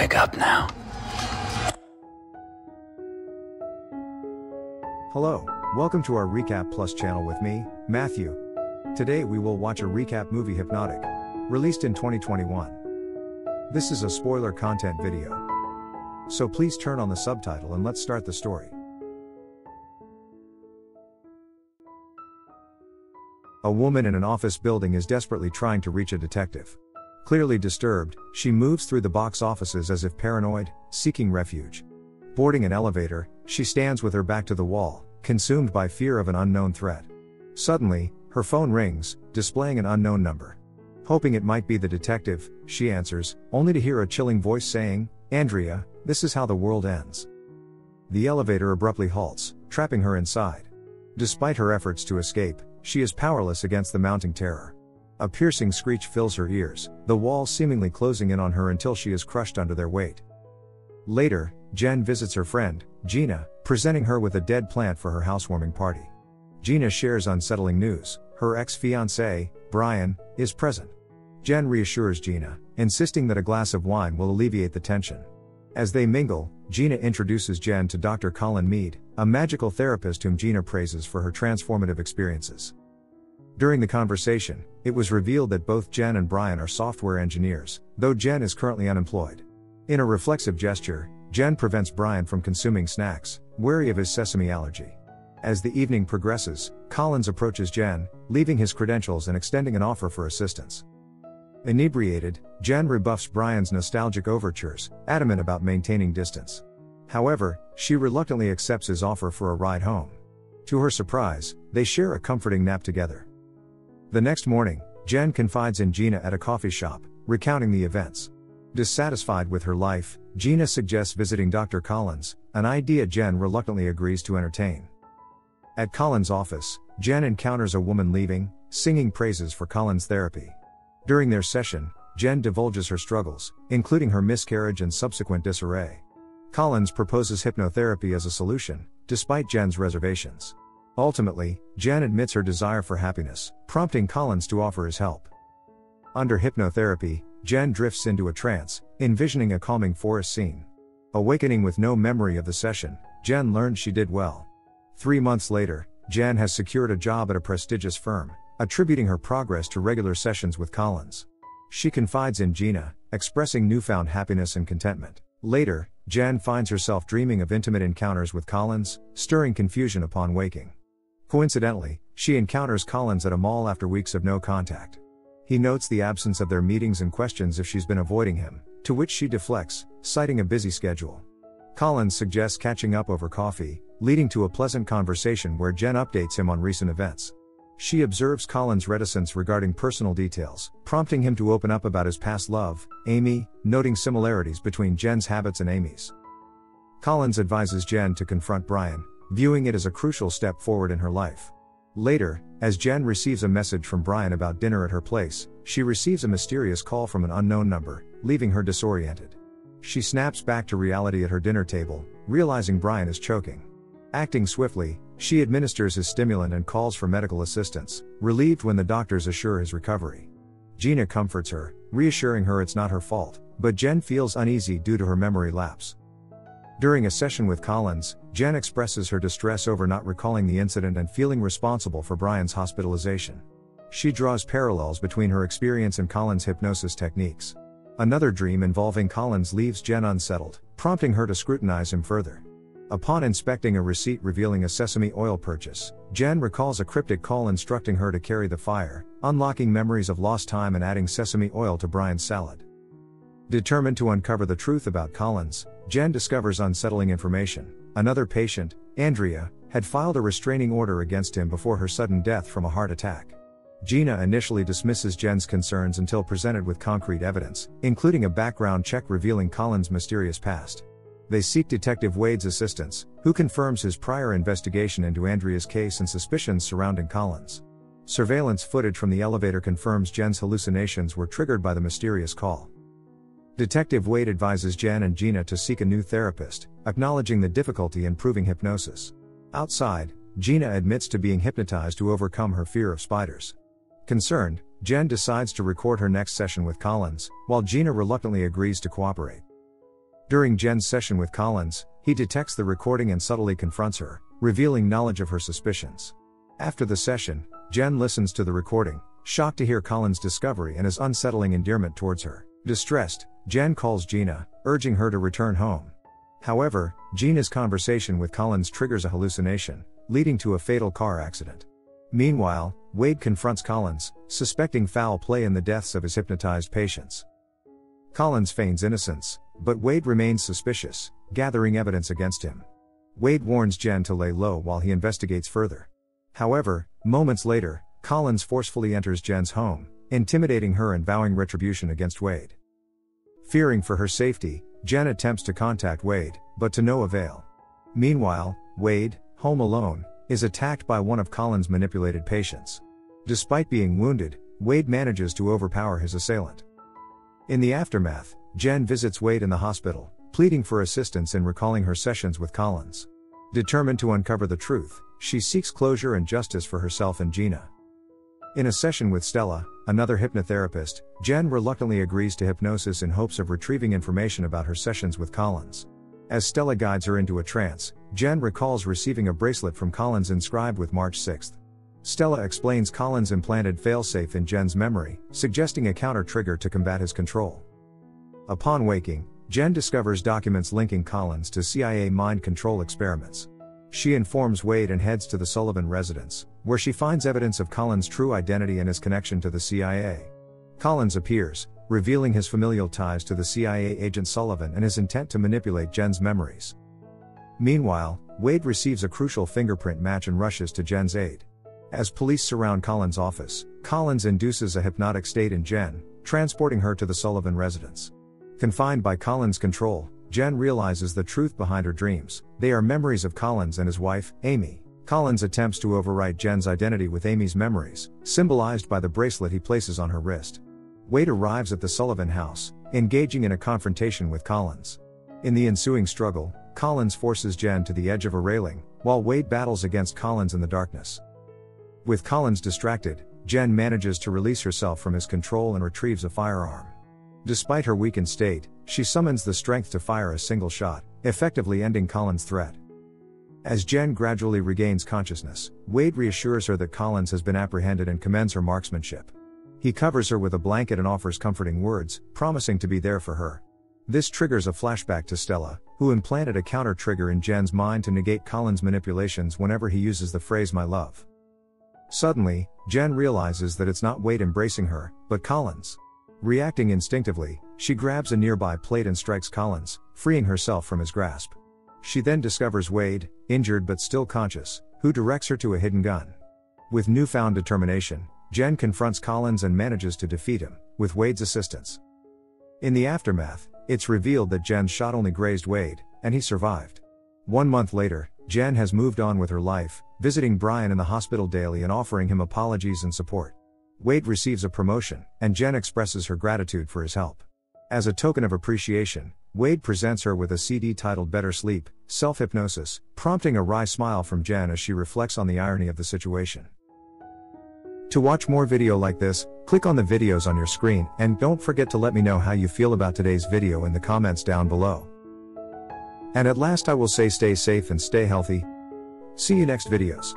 Wake up now. Hello, welcome to our RecapPlus channel with me, Matthew. Today we will watch a recap movie Hypnotic, released in 2021. This is a spoiler content video. So please turn on the subtitle and let's start the story. A woman in an office building is desperately trying to reach a detective. Clearly disturbed, she moves through the box offices as if paranoid, seeking refuge. Boarding an elevator, she stands with her back to the wall, consumed by fear of an unknown threat. Suddenly, her phone rings, displaying an unknown number. Hoping it might be the detective, she answers, only to hear a chilling voice saying, "Andrea, this is how the world ends." The elevator abruptly halts, trapping her inside. Despite her efforts to escape, she is powerless against the mounting terror. A piercing screech fills her ears, the walls seemingly closing in on her until she is crushed under their weight. Later, Jen visits her friend, Gina, presenting her with a dead plant for her housewarming party. Gina shares unsettling news: her ex-fiancé, Brian, is present. Jen reassures Gina, insisting that a glass of wine will alleviate the tension. As they mingle, Gina introduces Jen to Dr. Colin Mead, a magical therapist whom Gina praises for her transformative experiences. During the conversation, it was revealed that both Jen and Brian are software engineers, though Jen is currently unemployed. In a reflexive gesture, Jen prevents Brian from consuming snacks, wary of his sesame allergy. As the evening progresses, Collins approaches Jen, leaving his credentials and extending an offer for assistance. Inebriated, Jen rebuffs Brian's nostalgic overtures, adamant about maintaining distance. However, she reluctantly accepts his offer for a ride home. To her surprise, they share a comforting nap together. The next morning, Jen confides in Gina at a coffee shop, recounting the events. Dissatisfied with her life, Gina suggests visiting Dr. Collins, an idea Jen reluctantly agrees to entertain. At Collins' office, Jen encounters a woman leaving, singing praises for Collins' therapy. During their session, Jen divulges her struggles, including her miscarriage and subsequent disarray. Collins proposes hypnotherapy as a solution, despite Jen's reservations. Ultimately, Jen admits her desire for happiness, prompting Collins to offer his help. Under hypnotherapy, Jen drifts into a trance, envisioning a calming forest scene. Awakening with no memory of the session, Jen learns she did well. 3 months later, Jen has secured a job at a prestigious firm, attributing her progress to regular sessions with Collins. She confides in Gina, expressing newfound happiness and contentment. Later, Jen finds herself dreaming of intimate encounters with Collins, stirring confusion upon waking. Coincidentally, she encounters Collins at a mall after weeks of no contact. He notes the absence of their meetings and questions if she's been avoiding him, to which she deflects, citing a busy schedule. Collins suggests catching up over coffee, leading to a pleasant conversation where Jen updates him on recent events. She observes Collins' reticence regarding personal details, prompting him to open up about his past love, Amy, noting similarities between Jen's habits and Amy's. Collins advises Jen to confront Brian, viewing it as a crucial step forward in her life. Later, as Jen receives a message from Brian about dinner at her place, she receives a mysterious call from an unknown number, leaving her disoriented. She snaps back to reality at her dinner table, realizing Brian is choking. Acting swiftly, she administers his stimulant and calls for medical assistance, relieved when the doctors assure his recovery. Gina comforts her, reassuring her it's not her fault, but Jen feels uneasy due to her memory lapse. During a session with Collins, Jen expresses her distress over not recalling the incident and feeling responsible for Brian's hospitalization. She draws parallels between her experience and Collins' hypnosis techniques. Another dream involving Collins leaves Jen unsettled, prompting her to scrutinize him further. Upon inspecting a receipt revealing a sesame oil purchase, Jen recalls a cryptic call instructing her to carry the fire, unlocking memories of lost time and adding sesame oil to Brian's salad. Determined to uncover the truth about Collins, Jen discovers unsettling information. Another patient, Andrea, had filed a restraining order against him before her sudden death from a heart attack. Gina initially dismisses Jen's concerns until presented with concrete evidence, including a background check revealing Collins' mysterious past. They seek Detective Wade's assistance, who confirms his prior investigation into Andrea's case and suspicions surrounding Collins. Surveillance footage from the elevator confirms Jen's hallucinations were triggered by the mysterious call. Detective Wade advises Jen and Gina to seek a new therapist, acknowledging the difficulty in proving hypnosis. Outside, Gina admits to being hypnotized to overcome her fear of spiders. Concerned, Jen decides to record her next session with Collins, while Gina reluctantly agrees to cooperate. During Jen's session with Collins, he detects the recording and subtly confronts her, revealing knowledge of her suspicions. After the session, Jen listens to the recording, shocked to hear Collins' discovery and his unsettling endearment towards her. Distressed, Jen calls Gina, urging her to return home. However, Gina's conversation with Collins triggers a hallucination, leading to a fatal car accident. Meanwhile, Wade confronts Collins, suspecting foul play in the deaths of his hypnotized patients. Collins feigns innocence, but Wade remains suspicious, gathering evidence against him. Wade warns Jen to lay low while he investigates further. However, moments later, Collins forcefully enters Jen's home, intimidating her and vowing retribution against Wade. Fearing for her safety, Jen attempts to contact Wade, but to no avail. Meanwhile, Wade, home alone, is attacked by one of Collins' manipulated patients. Despite being wounded, Wade manages to overpower his assailant. In the aftermath, Jen visits Wade in the hospital, pleading for assistance in recalling her sessions with Collins. Determined to uncover the truth, she seeks closure and justice for herself and Gina. In a session with Stella, another hypnotherapist, Jen reluctantly agrees to hypnosis in hopes of retrieving information about her sessions with Collins. As Stella guides her into a trance, Jen recalls receiving a bracelet from Collins inscribed with March 6. Stella explains Collins implanted failsafe in Jen's memory, suggesting a counter-trigger to combat his control. Upon waking, Jen discovers documents linking Collins to CIA mind control experiments. She informs Wade and heads to the Sullivan residence, where she finds evidence of Collins' true identity and his connection to the CIA. Collins appears, revealing his familial ties to the CIA agent Sullivan and his intent to manipulate Jen's memories. Meanwhile, Wade receives a crucial fingerprint match and rushes to Jen's aid. As police surround Collins' office, Collins induces a hypnotic state in Jen, transporting her to the Sullivan residence. Confined by Collins' control, Jen realizes the truth behind her dreams. They are memories of Collins and his wife, Amy. Collins attempts to overwrite Jen's identity with Amy's memories, symbolized by the bracelet he places on her wrist. Wade arrives at the Sullivan house, engaging in a confrontation with Collins. In the ensuing struggle, Collins forces Jen to the edge of a railing, while Wade battles against Collins in the darkness. With Collins distracted, Jen manages to release herself from his control and retrieves a firearm. Despite her weakened state, she summons the strength to fire a single shot, effectively ending Collins' threat. As Jen gradually regains consciousness, Wade reassures her that Collins has been apprehended and commends her marksmanship. He covers her with a blanket and offers comforting words, promising to be there for her. This triggers a flashback to Stella, who implanted a counter-trigger in Jen's mind to negate Collins' manipulations whenever he uses the phrase "my love." Suddenly, Jen realizes that it's not Wade embracing her, but Collins. Reacting instinctively, she grabs a nearby plate and strikes Collins, freeing herself from his grasp. She then discovers Wade, injured but still conscious, who directs her to a hidden gun. With newfound determination, Jen confronts Collins and manages to defeat him, with Wade's assistance. In the aftermath, it's revealed that Jen's shot only grazed Wade, and he survived. 1 month later, Jen has moved on with her life, visiting Brian in the hospital daily and offering him apologies and support. Wade receives a promotion, and Jen expresses her gratitude for his help. As a token of appreciation, Wade presents her with a CD titled Better Sleep, Self-Hypnosis, prompting a wry smile from Jen as she reflects on the irony of the situation. To watch more video like this, click on the videos on your screen, and don't forget to let me know how you feel about today's video in the comments down below. And at last I will say stay safe and stay healthy. See you next videos.